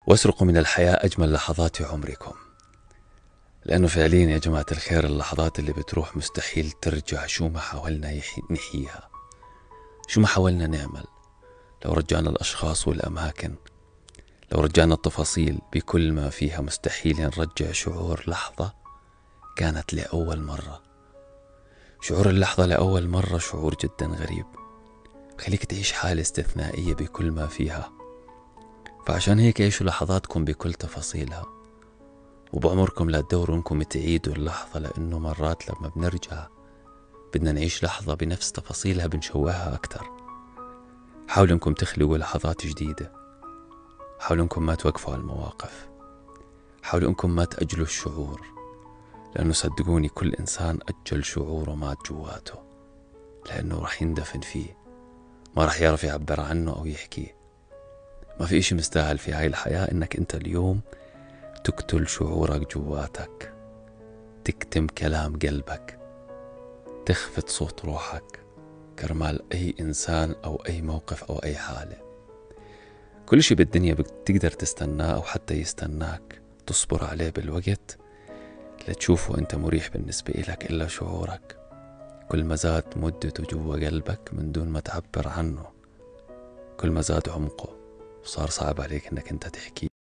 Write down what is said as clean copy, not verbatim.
واسرقوا من الحياة أجمل لحظات عمركم، لأنه فعليا يا جماعة الخير اللحظات اللي بتروح مستحيل ترجع، شو ما حاولنا نحييها، شو ما حاولنا نعمل. لو رجعنا الأشخاص والأماكن، لو رجعنا التفاصيل بكل ما فيها، مستحيل نرجع شعور لحظة كانت لأول مرة. شعور اللحظة لأول مرة شعور جدا غريب، خليك تعيش حالة استثنائية بكل ما فيها. فعشان هيك عيشوا لحظاتكم بكل تفاصيلها، وبعمركم لا تدوروا انكم تعيدوا اللحظة، لأنه مرات لما بنرجع بدنا نعيش لحظة بنفس تفاصيلها بنشوهها أكتر. حاولوا انكم تخلقوا لحظات جديدة، حاولوا انكم ما توقفوا على المواقف، حاولوا انكم ما تأجلوا الشعور، لأنه صدقوني كل إنسان أجل شعوره مات جواته، لأنه رح يندفن فيه، ما رح يعرف يعبر عنه أو يحكيه. ما في إشي مستاهل في هاي الحياة إنك أنت اليوم تقتل شعورك جواتك، تكتم كلام قلبك، تخفت صوت روحك كرمال أي إنسان أو أي موقف أو أي حالة. كل شي بالدنيا بتقدر تستناه أو حتى يستناك، تصبر عليه بالوقت لتشوفه أنت مريح بالنسبة إلك. إلا شعورك كل ما زاد مدته جوا قلبك من دون ما تعبر عنه، كل ما زاد عمقه وصار صعب عليك إنك أنت تحكيه.